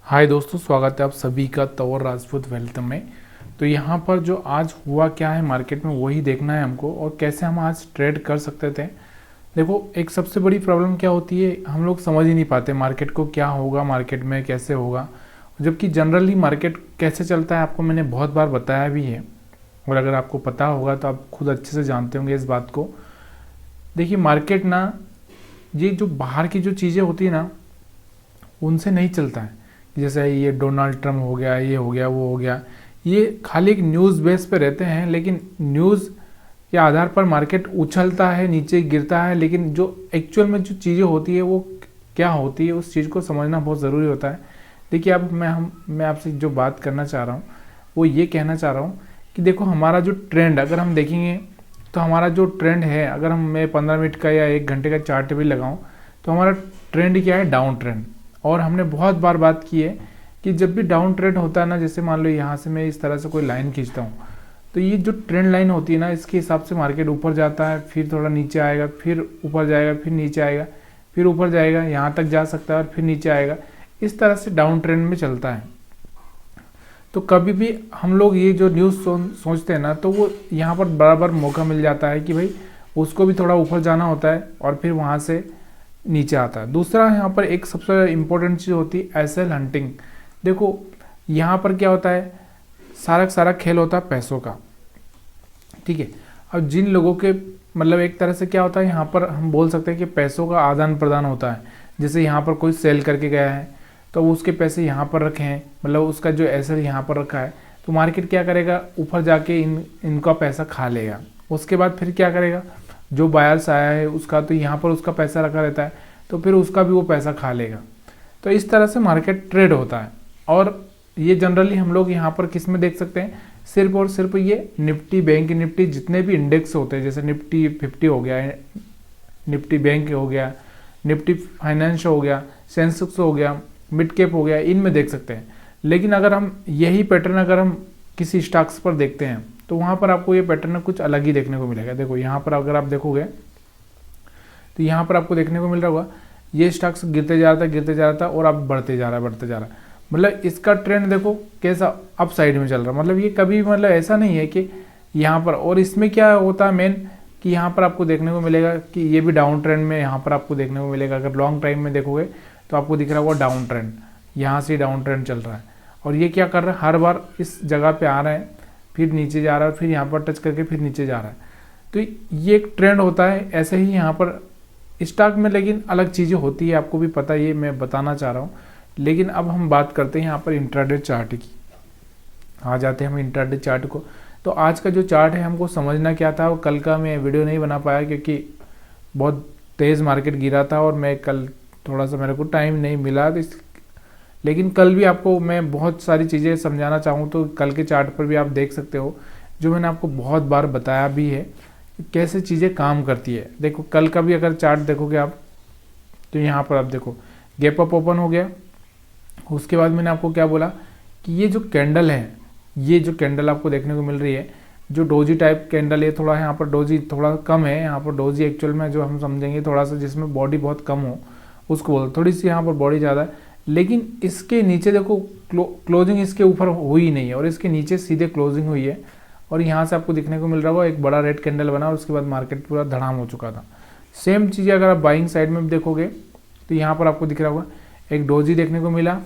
हाय दोस्तों, स्वागत है आप सभी का तंवर राजपूत वेल्थ में। तो यहाँ पर जो आज हुआ क्या है मार्केट में वही देखना है हमको, और कैसे हम आज ट्रेड कर सकते थे। देखो, एक सबसे बड़ी प्रॉब्लम क्या होती है, हम लोग समझ ही नहीं पाते मार्केट को, क्या होगा मार्केट में, कैसे होगा। जबकि जनरली मार्केट कैसे चलता है आपको मैंने बहुत बार बताया भी है, और अगर आपको पता होगा तो आप खुद अच्छे से जानते होंगे इस बात को। देखिए, मार्केट ना, ये जो बाहर की जो चीज़ें होती है ना, उनसे नहीं चलता है। जैसे ये डोनाल्ड ट्रम्प हो गया, ये हो गया, वो हो गया, ये खाली एक न्यूज़ बेस पे रहते हैं, लेकिन न्यूज़ के आधार पर मार्केट उछलता है, नीचे गिरता है। लेकिन जो एक्चुअल में जो चीज़ें होती है वो क्या होती है, उस चीज़ को समझना बहुत ज़रूरी होता है। देखिए, अब मैं आपसे जो बात करना चाह रहा हूँ वो ये कहना चाह रहा हूँ कि देखो, हमारा जो ट्रेंड अगर हम देखेंगे तो हमारा जो ट्रेंड है, अगर हम मैं 15 मिनट का या 1 घंटे का चार्ट भी लगाऊं तो हमारा ट्रेंड क्या है, डाउन ट्रेंड। और हमने बहुत बार बात की है कि जब भी डाउन ट्रेंड होता है ना, जैसे मान लो यहाँ से मैं इस तरह से कोई लाइन खींचता हूँ, तो ये जो ट्रेंड लाइन होती है ना, इसके हिसाब से मार्केट ऊपर जाता है, फिर थोड़ा नीचे आएगा, फिर ऊपर जाएगा, फिर नीचे आएगा, फिर ऊपर जाएगा, यहाँ तक जा सकता है और फिर नीचे आएगा। इस तरह से डाउन ट्रेंड में चलता है। तो कभी भी हम लोग ये जो न्यूज़ सोचते हैं ना, तो वो यहाँ पर बराबर मौका मिल जाता है कि भाई उसको भी थोड़ा ऊपर जाना होता है और फिर वहाँ से नीचे आता है। दूसरा यहाँ पर एक सबसे इम्पोर्टेंट चीज़ होती है एसएल हंटिंग। देखो, यहाँ पर क्या होता है, सारा सारा खेल होता है पैसों का, ठीक है। अब जिन लोगों के मतलब एक तरह से क्या होता है, यहाँ पर हम बोल सकते हैं कि पैसों का आदान प्रदान होता है। जैसे यहाँ पर कोई सेल करके गया है तो उसके पैसे यहाँ पर रखे हैं, मतलब उसका जो एसएल यहाँ पर रखा है, तो मार्केट क्या करेगा, ऊपर जाके इनका पैसा खा लेगा। उसके बाद फिर क्या करेगा, जो बायर्स आया है उसका, तो यहाँ पर उसका पैसा रखा रहता है, तो फिर उसका भी वो पैसा खा लेगा। तो इस तरह से मार्केट ट्रेड होता है। और ये जनरली हम लोग यहाँ पर किस में देख सकते हैं, सिर्फ और सिर्फ ये निफ्टी, बैंक निफ्टी, जितने भी इंडेक्स होते हैं, जैसे निफ्टी 50 हो गया, निफ्टी बैंक हो गया, निफ्टी फाइनेंस हो गया, सेंसेक्स हो गया, मिड कैप हो गया, इनमें देख सकते हैं। लेकिन अगर हम यही पैटर्न अगर हम किसी स्टॉक्स पर देखते हैं तो वहाँ पर आपको ये पैटर्न कुछ अलग ही देखने को मिलेगा। देखो, यहाँ पर अगर आप देखोगे तो यहाँ पर आपको देखने को मिल रहा होगा, ये स्टॉक्स गिरते जा रहा था, गिरते जा रहा था, और अब बढ़ते जा रहा है, बढ़ते जा रहा है। मतलब इसका ट्रेंड देखो कैसा अप साइड में चल रहा है। मतलब ये कभी मतलब ऐसा नहीं है कि यहाँ पर, और इसमें क्या होता है मेन कि यहाँ पर आपको देखने को मिलेगा कि ये भी डाउन ट्रेंड में यहाँ पर आपको देखने को मिलेगा। अगर लॉन्ग टाइम में देखोगे तो आपको दिख रहा होगा डाउन ट्रेंड, यहाँ से डाउन ट्रेंड चल रहा है। और ये क्या कर रहा है, हर बार इस जगह पे आ रहा है, फिर नीचे जा रहा है, फिर यहाँ पर टच करके फिर नीचे जा रहा है। तो ये एक ट्रेंड होता है। ऐसे ही यहाँ पर स्टॉक में लेकिन अलग चीज़ें होती है, आपको भी पता है, ये मैं बताना चाह रहा हूँ। लेकिन अब हम बात करते हैं यहाँ पर इंट्राडे चार्ट की। आ जाते हैं हम इंट्राडे चार्ट को। तो आज का जो चार्ट है हमको समझना क्या था, वो कल का मैं वीडियो नहीं बना पाया क्योंकि बहुत तेज़ मार्केट गिरा था और मैं कल थोड़ा सा मेरे को टाइम नहीं मिला। तो लेकिन कल भी आपको मैं बहुत सारी चीज़ें समझाना चाहूँ तो कल के चार्ट पर भी आप देख सकते हो, जो मैंने आपको बहुत बार बताया भी है कि कैसे चीज़ें काम करती है। देखो, कल का भी अगर चार्ट देखोगे आप तो यहाँ पर आप देखो गैप अप ओपन हो गया। उसके बाद मैंने आपको क्या बोला कि ये जो कैंडल है, ये जो कैंडल आपको देखने को मिल रही है, जो डोजी टाइप कैंडल है, थोड़ा यहाँ पर डोजी थोड़ा कम है, यहाँ पर डोजी एक्चुअल में जो हम समझेंगे थोड़ा सा जिसमें बॉडी बहुत कम हो उसको बोलते, थोड़ी सी यहाँ पर बॉडी ज़्यादा है। लेकिन इसके नीचे देखो क्लोजिंग इसके ऊपर हुई नहीं है, और इसके नीचे सीधे क्लोजिंग हुई है। और यहाँ से आपको दिखने को मिल रहा होगा एक बड़ा रेड कैंडल बना और उसके बाद मार्केट पूरा धड़ाम हो चुका था। सेम चीज़ें अगर आप बाइंग साइड में भी देखोगे तो यहाँ पर आपको दिख रहा होगा एक डोजी देखने को मिला,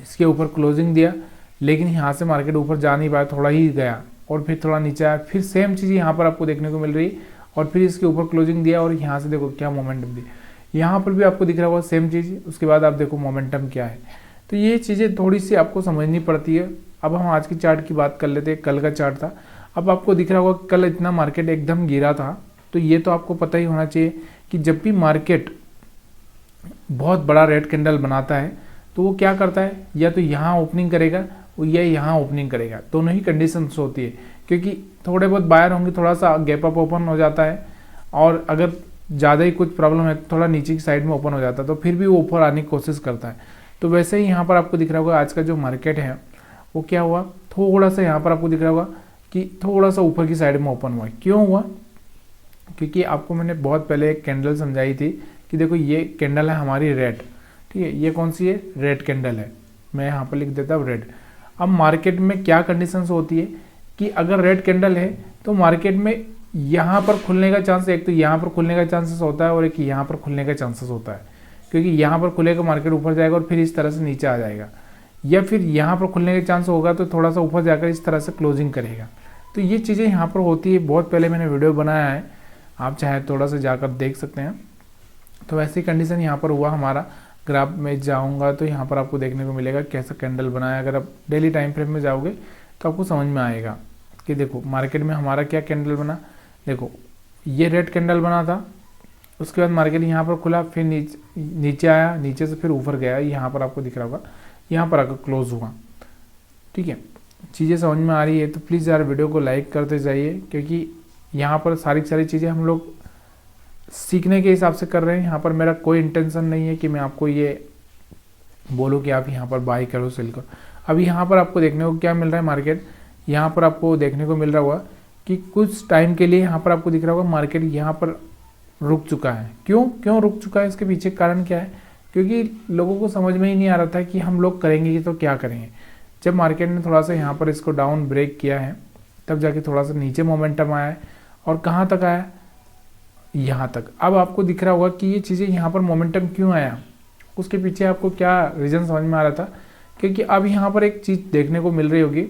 इसके ऊपर क्लोजिंग दिया, लेकिन यहाँ से मार्केट ऊपर जा नहीं पाया, थोड़ा ही गया और फिर थोड़ा नीचे आया। फिर सेम चीज़ यहाँ पर आपको देखने को मिल रही और फिर इसके ऊपर क्लोजिंग दिया और यहाँ से देखो क्या मोमेंटम दी, यहाँ पर भी आपको दिख रहा होगा सेम चीज़। उसके बाद आप देखो मोमेंटम क्या है। तो ये चीज़ें थोड़ी सी आपको समझनी पड़ती है। अब हम आज की चार्ट की बात कर लेते हैं। कल का चार्ट था, अब आपको दिख रहा होगा कल इतना मार्केट एकदम गिरा था। तो ये तो आपको पता ही होना चाहिए कि जब भी मार्केट बहुत बड़ा रेड कैंडल बनाता है तो वो क्या करता है, या तो यहाँ ओपनिंग करेगा या यहाँ ओपनिंग करेगा, दोनों ही कंडीशंस होती है। क्योंकि थोड़े बहुत बायर होंगे, थोड़ा सा गैप अप ओपन हो जाता है, और अगर ज़्यादा ही कुछ प्रॉब्लम है थोड़ा नीचे की साइड में ओपन हो जाता है, तो फिर भी वो ऊपर आने की कोशिश करता है। तो वैसे ही यहाँ पर आपको दिख रहा होगा आज का जो मार्केट है वो क्या हुआ, थोड़ा सा यहाँ पर आपको दिख रहा होगा कि थोड़ा सा ऊपर की साइड में ओपन हुआ। क्यों हुआ, क्योंकि आपको मैंने बहुत पहले एक कैंडल समझाई थी कि देखो ये कैंडल है हमारी रेड, ठीक है, ये कौन सी है, रेड कैंडल है। मैं यहाँ पर लिख देता हूँ रेड। अब मार्केट में क्या कंडीशंस होती है कि अगर रेड कैंडल है तो मार्केट में यहाँ पर खुलने का चांस, एक तो यहाँ पर खुलने का चांसेस होता है और एक यहाँ पर खुलने का चांसेस होता है, क्योंकि यहाँ पर खुलेगा मार्केट ऊपर जाएगा और फिर इस तरह से नीचे आ जाएगा, या फिर यहाँ पर खुलने का चांस होगा तो थोड़ा सा ऊपर जाकर इस तरह से क्लोजिंग करेगा। तो ये चीज़ें यहाँ पर होती है, बहुत पहले मैंने वीडियो बनाया है, आप चाहे थोड़ा सा जाकर देख सकते हैं। तो वैसी कंडीशन यहाँ पर हुआ हमारा। ग्राफ में जाऊँगा तो यहाँ पर आपको देखने को मिलेगा कैसा कैंडल बनाया। अगर आप डेली टाइम फ्रेम में जाओगे तो आपको समझ में आएगा कि देखो मार्केट में हमारा क्या कैंडल बना। देखो ये रेड कैंडल बना था, उसके बाद मार्केट यहाँ पर खुला, फिर नीचे आया, नीचे से फिर ऊपर गया, यहाँ पर आपको दिख रहा होगा, यहाँ पर आकर क्लोज हुआ। ठीक है, चीज़ें समझ में आ रही है तो प्लीज़ यार वीडियो को लाइक करते जाइए, क्योंकि यहाँ पर सारी चीज़ें हम लोग सीखने के हिसाब से कर रहे हैं। यहाँ पर मेरा कोई इंटेंशन नहीं है कि मैं आपको ये बोलूँ कि आप यहाँ पर बाई करो सेल करो। अभी यहाँ पर आपको देखने को क्या मिल रहा है, मार्केट यहाँ पर आपको देखने को मिल रहा होगा कि कुछ टाइम के लिए यहाँ पर आपको दिख रहा होगा मार्केट यहाँ पर रुक चुका है। क्यों रुक चुका है, इसके पीछे कारण क्या है? क्योंकि लोगों को समझ में ही नहीं आ रहा था कि हम लोग करेंगे तो क्या करेंगे। जब मार्केट ने थोड़ा सा यहाँ पर इसको डाउन ब्रेक किया है तब जाके थोड़ा सा नीचे मोमेंटम आया है, और कहाँ तक आया, यहाँ तक। अब आपको दिख रहा होगा कि ये चीज़ें यहाँ पर मोमेंटम क्यों आया, उसके पीछे आपको क्या रीज़न समझ में आ रहा था। क्योंकि अब यहाँ पर एक चीज़ देखने को मिल रही होगी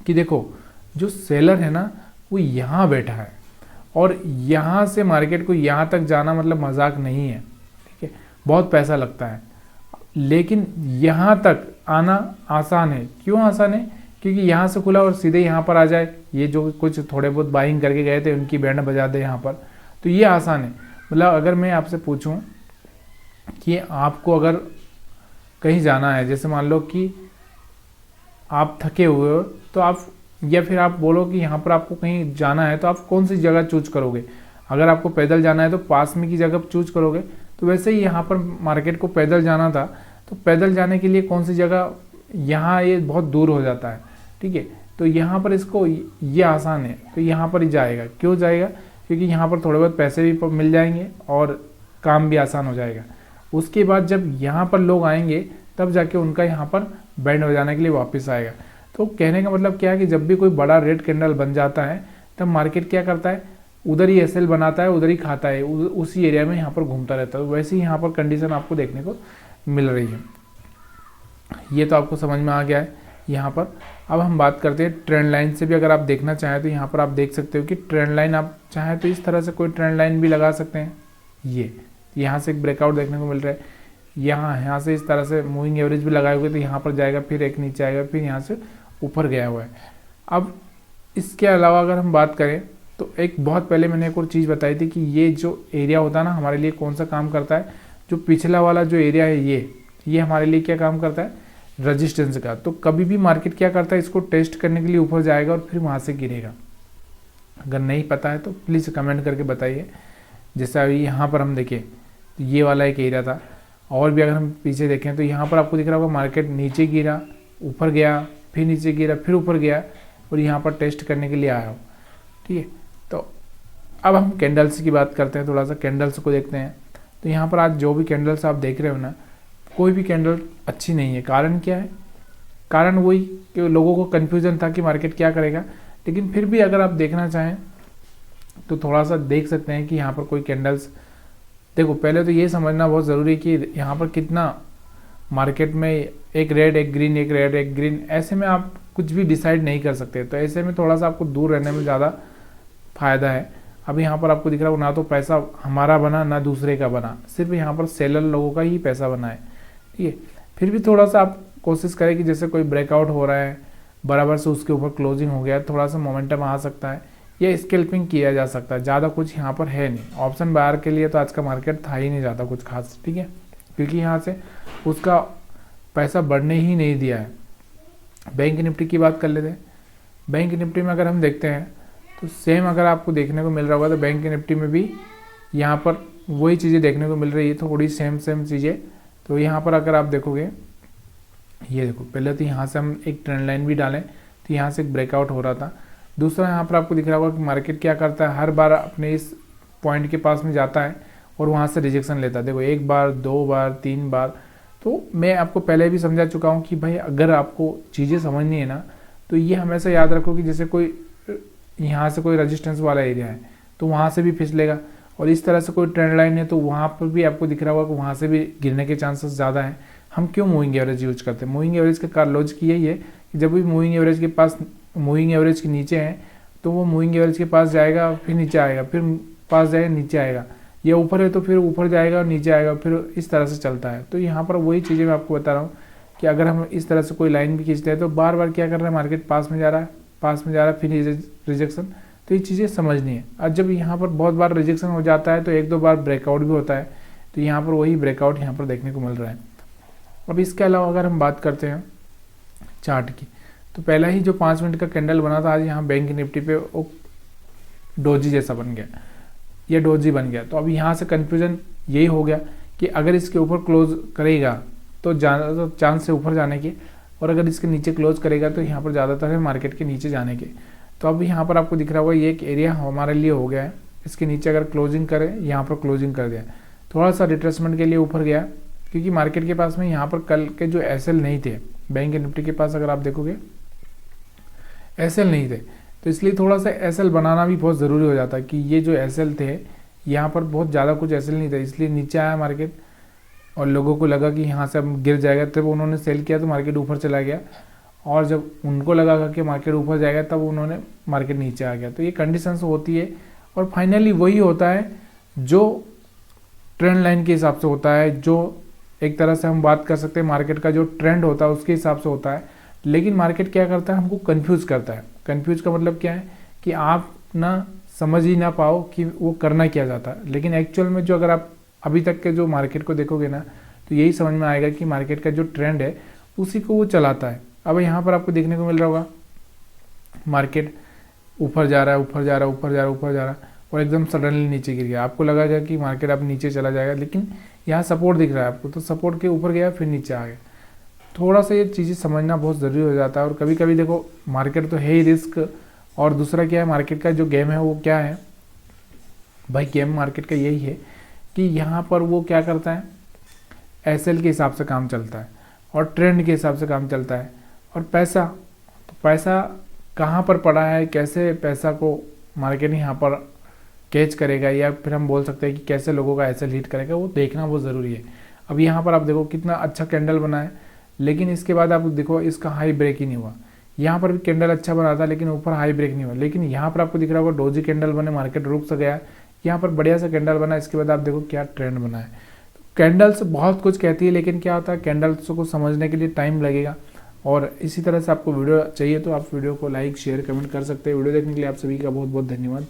कि देखो जो सेलर है ना वो यहाँ बैठा है, और यहाँ से मार्केट को यहाँ तक जाना मतलब मजाक नहीं है। ठीक है, बहुत पैसा लगता है, लेकिन यहाँ तक आना आसान है। क्यों आसान है? क्योंकि यहाँ से खुला और सीधे यहाँ पर आ जाए, ये जो कुछ थोड़े बहुत बाइंग करके गए थे उनकी बैंड बजा दे यहाँ पर, तो ये आसान है। मतलब अगर मैं आपसे पूछूं कि आपको अगर कहीं जाना है, जैसे मान लो कि आप थके हुए हो तो आप, या फिर आप बोलो कि यहाँ पर आपको कहीं जाना है, तो आप कौन सी जगह चूज करोगे? अगर आपको पैदल जाना है तो पास में की जगह चूज करोगे। तो वैसे ही यहाँ पर मार्केट को पैदल जाना था, तो पैदल जाने के लिए कौन सी जगह, यहाँ ये बहुत दूर हो जाता है। ठीक है, तो यहाँ पर इसको ये आसान है तो यहाँ पर ही जाएगा। क्यों जाएगा? क्योंकि यहाँ पर थोड़े बहुत पैसे भी मिल जाएंगे और काम भी आसान हो जाएगा। उसके बाद जब यहाँ पर लोग आएंगे तब जाके उनका यहाँ पर बैंड बजाने के लिए वापस आएगा। तो कहने का मतलब क्या है कि जब भी कोई बड़ा रेड कैंडल बन जाता है तब मार्केट क्या करता है, उधर ही एसएल बनाता है, उधर ही खाता है, उसी एरिया में यहाँ पर घूमता रहता है। वैसे ही यहाँ पर कंडीशन आपको देखने को मिल रही है। ये तो आपको समझ में आ गया है यहाँ पर। अब हम बात करते हैं ट्रेंड लाइन से भी। अगर आप देखना चाहें तो यहाँ पर आप देख सकते हो कि ट्रेंड लाइन, आप चाहें तो इस तरह से कोई ट्रेंड लाइन भी लगा सकते हैं। ये यहाँ से एक ब्रेकआउट देखने को मिल रहा है, यहाँ से इस तरह से मूविंग एवरेज भी लगाए हुए, तो यहाँ पर जाएगा, फिर एक नीचे आएगा, फिर यहाँ से ऊपर गया हुआ है। अब इसके अलावा अगर हम बात करें तो एक बहुत पहले मैंने एक और चीज़ बताई थी कि ये जो एरिया होता है ना हमारे लिए कौन सा काम करता है, जो पिछला वाला जो एरिया है ये हमारे लिए क्या काम करता है, रेजिस्टेंस का। तो कभी भी मार्केट क्या करता है, इसको टेस्ट करने के लिए ऊपर जाएगा और फिर वहाँ से गिरेगा। अगर नहीं पता है तो प्लीज़ कमेंट करके बताइए। जैसे अभी यहाँ पर हम देखें तो ये वाला एक एरिया था, और भी अगर हम पीछे देखें तो यहाँ पर आपको दिख रहा होगा मार्केट नीचे गिरा, ऊपर गया, फिर नीचे गिरा, फिर ऊपर गया, और यहाँ पर टेस्ट करने के लिए आया हो। ठीक है, तो अब हम कैंडल्स की बात करते हैं, थोड़ा सा कैंडल्स को देखते हैं। तो यहाँ पर आज जो भी कैंडल्स आप देख रहे हो ना, कोई भी कैंडल अच्छी नहीं है। कारण क्या है? कारण वही कि लोगों को कन्फ्यूजन था कि मार्केट क्या करेगा। लेकिन फिर भी अगर आप देखना चाहें तो थोड़ा सा देख सकते हैं कि यहाँ पर कोई कैंडल्स, देखो पहले तो ये समझना बहुत ज़रूरी है कि यहाँ पर कितना मार्केट में एक रेड एक ग्रीन, एक रेड एक ग्रीन, ऐसे में आप कुछ भी डिसाइड नहीं कर सकते। तो ऐसे में थोड़ा सा आपको दूर रहने में ज़्यादा फ़ायदा है। अभी यहाँ पर आपको दिख रहा हो ना तो पैसा हमारा बना ना दूसरे का बना, सिर्फ यहाँ पर सेलर लोगों का ही पैसा बना है। ठीक है, फिर भी थोड़ा सा आप कोशिश करें कि जैसे कोई ब्रेकआउट हो रहा है बराबर से उसके ऊपर क्लोजिंग हो गया, थोड़ा सा मोमेंटम आ सकता है या स्कैल्पिंग किया जा सकता है। ज़्यादा कुछ यहाँ पर है नहीं। ऑप्शन बायर के लिए तो आज का मार्केट था ही नहीं ज़्यादा कुछ खास। ठीक है, क्योंकि यहाँ से उसका पैसा बढ़ने ही नहीं दिया है। बैंक निफ्टी की बात कर लेते हैं। बैंक निफ्टी में अगर हम देखते हैं तो सेम अगर आपको देखने को मिल रहा होगा तो बैंक निफ्टी में भी यहाँ पर वही चीज़ें देखने को मिल रही है, थोड़ी सेम चीज़ें। तो यहाँ पर अगर आप देखोगे, ये देखो पहले तो यहाँ से हम एक ट्रेंड लाइन भी डालें तो यहाँ से एक ब्रेकआउट हो रहा था। दूसरा यहाँ पर आपको दिख रहा होगा कि मार्केट क्या करता है, हर बार अपने इस पॉइंट के पास में जाता है और वहाँ से रिजेक्शन लेता है। देखो एक बार, दो बार, तीन बार, तो मैं आपको पहले भी समझा चुका हूँ कि भाई अगर आपको चीज़ें समझनी है ना, तो ये हमेशा याद रखो कि जैसे कोई यहाँ से कोई रेजिस्टेंस वाला एरिया है तो वहाँ से भी फिसलेगा, और इस तरह से कोई ट्रेंड लाइन है तो वहाँ पर भी आपको दिख रहा होगा कि वहाँ से भी गिरने के चांसेस ज़्यादा हैं। हम क्यों मूविंग एवरेज यूज करते हैं? मूविंग एवरेज का लॉजिक यही है कि जब भी मूविंग एवरेज के पास, मूविंग एवरेज के नीचे है तो वो मूविंग एवरेज के पास जाएगा, फिर नीचे आएगा, फिर पास जाएगा, नीचे आएगा, या ऊपर है तो फिर ऊपर जाएगा और नीचे आएगा, फिर इस तरह से चलता है। तो यहाँ पर वही चीज़ें मैं आपको बता रहा हूँ कि अगर हम इस तरह से कोई लाइन भी खींचते हैं तो बार बार क्या कर रहा है, मार्केट पास में जा रहा है, पास में जा रहा है, फिर रिजेक्शन। तो ये चीज़ें समझनी है। और जब यहाँ पर बहुत बार रिजेक्शन हो जाता है तो एक दो बार ब्रेकआउट भी होता है, तो यहाँ पर वही ब्रेकआउट यहाँ पर देखने को मिल रहा है। अब इसके अलावा अगर हम बात करते हैं चार्ट की, तो पहला ही जो 5 मिनट का कैंडल बना था आज यहाँ बैंक निफ्टी पे, वो डोजी जैसा बन गया, ये डोजी बन गया। तो अब यहाँ से कंफ्यूजन यही हो गया कि अगर इसके ऊपर क्लोज करेगा तो ज़्यादा चांस है ऊपर जाने के, और अगर इसके नीचे क्लोज करेगा तो यहाँ पर ज़्यादातर है मार्केट के नीचे जाने के। तो अब यहाँ पर आपको दिख रहा होगा ये एक एरिया हमारे लिए हो गया है, इसके नीचे अगर क्लोजिंग करे, यहाँ पर क्लोजिंग कर दिया, थोड़ा सा रिट्रेसमेंट के लिए ऊपर गया, क्योंकि मार्केट के पास में यहाँ पर कल के जो एसएल नहीं थे, बैंक निफ्टी के पास अगर आप देखोगे एसएल नहीं थे, तो इसलिए थोड़ा सा एसएल बनाना भी बहुत ज़रूरी हो जाता है कि ये जो एसएल थे यहाँ पर बहुत ज़्यादा कुछ एसएल नहीं था, इसलिए नीचे आया मार्केट और लोगों को लगा कि यहाँ से अब गिर जाएगा, तब उन्होंने सेल किया तो मार्केट ऊपर चला गया, और जब उनको लगा कि मार्केट ऊपर जाएगा तब उन्होंने मार्केट नीचे आ गया। तो ये कंडीशंस होती है, और फाइनली वही होता है जो ट्रेंड लाइन के हिसाब से होता है, जो एक तरह से हम बात कर सकते हैं मार्केट का जो ट्रेंड होता है उसके हिसाब से होता है। लेकिन मार्केट क्या करता है, हमको कंफ्यूज करता है। कंफ्यूज का मतलब क्या है कि आप ना समझ ही ना पाओ कि वो करना क्या चाहता है, लेकिन एक्चुअल में जो अगर आप अभी तक के जो मार्केट को देखोगे ना, तो यही समझ में आएगा कि मार्केट का जो ट्रेंड है उसी को वो चलाता है। अब यहाँ पर आपको देखने को मिल रहा होगा मार्केट ऊपर जा रहा है, ऊपर जा रहा है, ऊपर जा रहा है, ऊपर जा रहा है, और एकदम सडनली नीचे गिर गया। आपको लगा कि मार्केट अब नीचे चला जाएगा, लेकिन यहाँ सपोर्ट दिख रहा है आपको, तो सपोर्ट के ऊपर गया फिर नीचे आ गया। थोड़ा सा ये चीज़ें समझना बहुत ज़रूरी हो जाता है। और कभी कभी देखो मार्केट तो है ही रिस्क, और दूसरा क्या है, मार्केट का जो गेम है वो क्या है भाई, गेम मार्केट का यही है कि यहाँ पर वो क्या करता है, एसएल के हिसाब से काम चलता है और ट्रेंड के हिसाब से काम चलता है। और पैसा, तो पैसा कहाँ पर पड़ा है, कैसे पैसा को मार्केट यहाँ पर कैच करेगा, या फिर हम बोल सकते हैं कि कैसे लोगों का एसएल हिट करेगा, वो देखना बहुत ज़रूरी है। अब यहाँ पर आप देखो कितना अच्छा कैंडल बना है, लेकिन इसके बाद आप देखो इसका हाई ब्रेक ही नहीं हुआ। यहाँ पर भी कैंडल अच्छा बना था लेकिन ऊपर हाई ब्रेक नहीं हुआ, लेकिन यहाँ पर आपको दिख रहा होगा डोजी कैंडल बने, मार्केट रुक सा गया, यहाँ पर बढ़िया सा कैंडल बना, इसके बाद आप देखो क्या ट्रेंड बना है। तो कैंडल्स बहुत कुछ कहती है, लेकिन क्या होता है कैंडल्स को समझने के लिए टाइम लगेगा। और इसी तरह से आपको वीडियो चाहिए तो आप वीडियो को लाइक शेयर कमेंट कर सकते हैं। वीडियो देखने के लिए आप सभी का बहुत बहुत धन्यवाद।